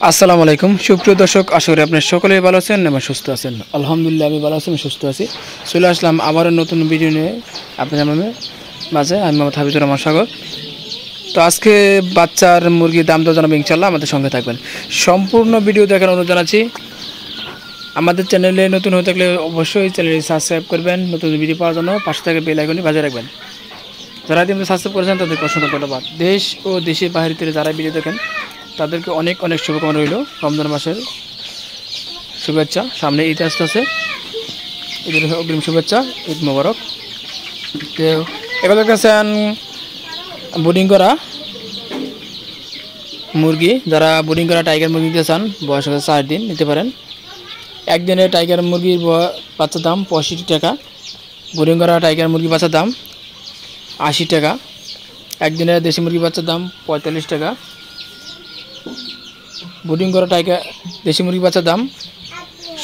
আসসালামু আলাইকুম সুপ্রিয় দর্শক, আশা করি আপনারা সকলেই ভালো আছেন এবং সুস্থ আছেন। আলহামদুলিল্লাহ আমি ভালো আছি, আমি সুস্থ আছি। চলে আসলাম আবারও নতুন ভিডিও নিয়ে আপনাদের মাঝে। আমি মোহাম্মদ হাবিবুর রহমান সাগর। তো আজকে বাচ্চার মুরগির দাম দর জানাবো ইনশাল্লাহ, আমাদের সঙ্গে থাকবেন। সম্পূর্ণ ভিডিও দেখার অনুরোধ জানাচ্ছি। আমাদের চ্যানেলে নতুন হয়ে থাকলে অবশ্যই চ্যানেলটি সাবস্ক্রাইব করবেন। নতুন ভিডিও পাওয়ার জন্য পাশে থেকে বেল আইকনটি বাজিয়ে রাখবেন। যারা ইতিমধ্যে সাবস্ক্রাইব করেছেন তাদেরকে অসংখ্য ধন্যবাদ। দেশ ও দেশের বাইরে থেকে যারা ভিডিও দেখেন তাদেরকে অনেক অনেক শুভকামনা রইল। রমজান মাসের শুভেচ্ছা, সামনে ঈদ আসতেছে, ঈদের অগ্রিম শুভেচ্ছা, ঈদ মোবারক। তো এবার দেখতেছেন বোর্ডিং করা মুরগি, যারা বোর্ডিং করা টাইগার মুরগি নিতে চান, বয়স হচ্ছে 4 দিন, নিতে পারেন। একদিনের টাইগার মুরগির বাচ্চার দাম 65 টাকা। বোর্ডিং করা টাইগার মুরগি বাচ্চার দাম 80 টাকা। একদিনের দেশি মুরগি বাচ্চার দাম 45 টাকা। বোর্ডিং করা টাইগার দেশি মুরগি বাচ্চার দাম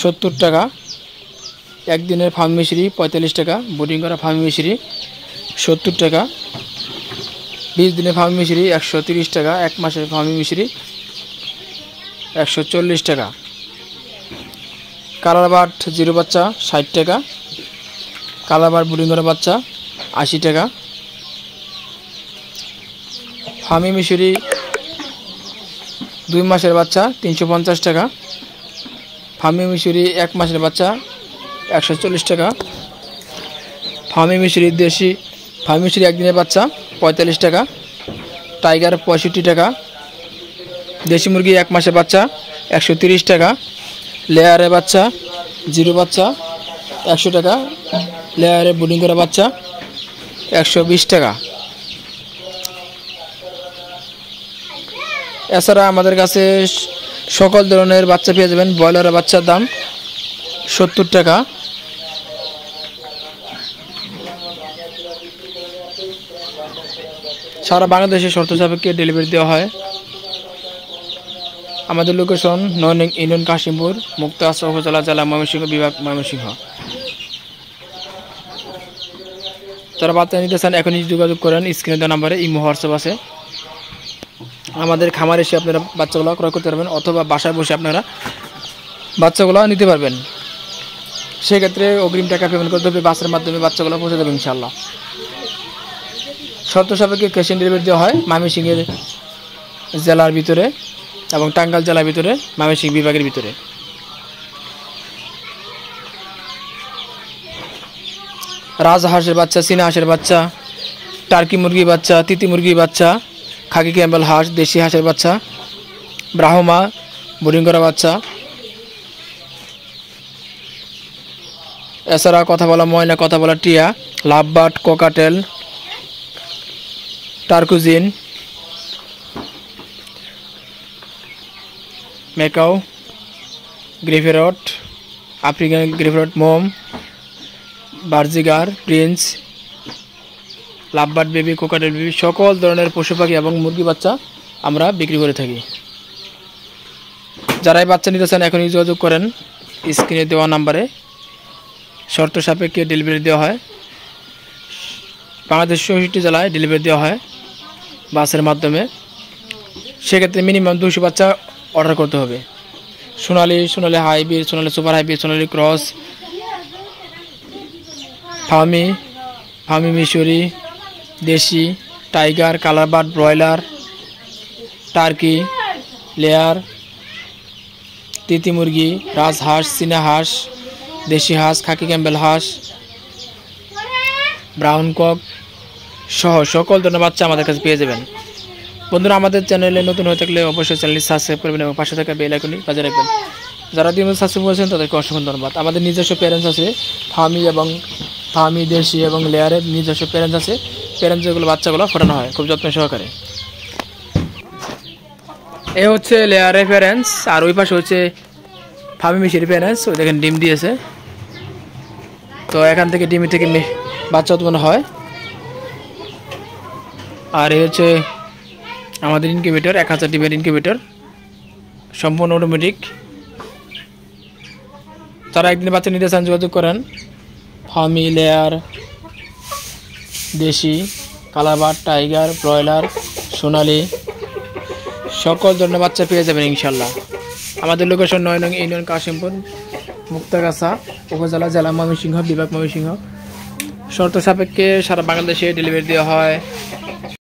70 টাকা। একদিনের ফার্মি মিশরি 45 টাকা। বোর্ডিং করা ফার্মি মিশরি 70 টাকা। 20 দিনের ফার্মি মিশরি 130 টাকা। 1 মাসের ফার্মি মিশরি 140 টাকা। কালারবাট জিরো বাচ্চা 60 টাকা। কালারবাট বোর্ডিং করা বাচ্চা 80 টাকা। ফার্মি মিশরি 2 মাসের বাচ্চা 350 টাকা। ফার্মি মিশরি 1 মাসের বাচ্চা 140 টাকা। ফার্মি মিশরি দেশি ফার্মি মিশরি একদিনের বাচ্চা 45 টাকা। টাইগার 65 টাকা। দেশি মুরগি 1 মাসের বাচ্চা 130 টাকা। লেয়ারের বাচ্চা জিরো বাচ্চা 100 টাকা। লেয়ারে বোর্ডিং করা বাচ্চা 120 টাকা। এছাড়া আমাদের কাছে সকল ধরনের বাচ্চা পেয়ে যাবেন। ব্রয়লারের বাচ্চার দাম 70 টাকা। সারা বাংলাদেশে শর্ত সাপেক্ষে ডেলিভারি দেওয়া হয়। আমাদের লোকেশন নয়নং ইউনিয়ন, কাশিমপুর, মুক্তাগাছা উপজেলা, জেলা ময়মনসিংহ, বিভাগ ময়মনসিংহ। যারা বাচ্চা নিতে চান এখনই যোগাযোগ করেন। স্ক্রিনে দেওয়া নাম্বারে ইমো, হোয়াটসঅ্যাপ আছে। আমাদের খামারে এসে আপনারা বাচ্চাগুলো ক্রয় করতে পারবেন, অথবা বাসায় বসে আপনারা বাচ্চাগুলো নিতে পারবেন। সেক্ষেত্রে অগ্রিম টাকা পেমেন্ট করতে হবে, বাসের মাধ্যমে বাচ্চাগুলো পৌঁছে দেবে ইনশাল্লাহ। শর্ত সাপেক্ষে ক্যাশ অন ডেলিভারি দেওয়া হয় ময়মনসিংহের জেলার ভিতরে এবং টাঙ্গাইল জেলার ভিতরে, ময়মনসিংহ বিভাগের ভিতরে। রাজহাঁসের বাচ্চা, চীনা হাঁসের বাচ্চা, টার্কি মুরগির বাচ্চা, তিতি মুরগির বাচ্চা, খাকি ক্যাম্বেল হাঁস, দেশি হাঁসের বাচ্চা, ব্রাহ্মা বোর্ডিং করা বাচ্চা, এছাড়া কথা বলা ময়না, কথা বলা টিয়া, লাভবার্ড, কোকাটেল, টার্কুজিন, মেকাও, গ্রিফেরট, আফ্রিকান গ্রিফেরট, মোম, budgerigar, Prince, lovebird baby, cockatiel baby, সকল ধরনের পশু পাখি এবং মুরগি বাচ্চা আমরা বিক্রি করে থাকি। যারাই বাচ্চা নিতে চান এখনই যোগাযোগ করেন স্ক্রিনে দেওয়া নাম্বারে। শর্ত সাপেক্ষে ডেলিভারি দেওয়া হয়। বাংলাদেশ 64 জেলায় ডেলিভারি দেওয়া হয় বাসের মাধ্যমে। সেক্ষেত্রে মিনিমাম 200 বাচ্চা অর্ডার করতে হবে। সোনালি হাইব্রিড, সোনালি সুপার হাইব্রিড, সোনালি ক্রস, ফার্মি মিশরি, দেশি, টাইগার, কালারবার্ড, ব্রয়লার, টার্কি, লেয়ার, তিতি মুরগি, রাজহাঁস, চীনা হাঁস, দেশি হাঁস, খাকি ক্যাম্বেল হাঁস, ব্রাউন কক সহ সকল ধরনের বাচ্চা আমাদের কাছে পেয়ে যাবেন। বন্ধুরা, আমাদের চ্যানেলে নতুন হয়ে থাকলে অবশ্যই চ্যানেলটি সাবস্ক্রাইব করবেন এবং পাশে থাকা বেল আইকনটি বাজিয়ে রাখবেন। যারা দিন সাবস্ক্রাইব করেছেন তাদেরকে অসংখ্য ধন্যবাদ। আমাদের নিজস্ব প্যারেন্টস আছে, ফার্মি দেশি এবং লেয়ারের নিজস্ব প্যারেন্টস আছে। প্যারেন্টস যেগুলো বাচ্চাগুলো ফোটানো হয় খুব যত্ন সহকারে। এ হচ্ছে লেয়ারের প্যারেন্টস, আর ওই পাশে হচ্ছে ফার্মি মিশির প্যারেন্টস। ওই দেখেন ডিম দিয়েছে, তো এখান থেকে ডিম থেকে বাচ্চা উৎপন্ন হয়। আর এই হচ্ছে আমাদের ইনকিউবেটর, 1000 ডিমের ইনকিউবেটর, সম্পূর্ণ অটোমেটিক। তারা একদিন বাচ্চা নিতে চান যোগাযোগ করেন। ফার্মি, লেয়ার, দেশি, কালারবার্ড, টাইগার, ব্রয়লার, সোনালি সকল ধরনের বাচ্চা পেয়ে যাবেন ইনশাল্লাহ। আমাদের লোকেশন ৯ নং ইউনিয়ন কাশিমপুর, মুক্তাগাছা উপজেলা, জেলা ময়মনসিংহ, বিভাগ ময়মনসিংহ। শর্ত সাপেক্ষে সারা বাংলাদেশে ডেলিভারি দেওয়া হয়।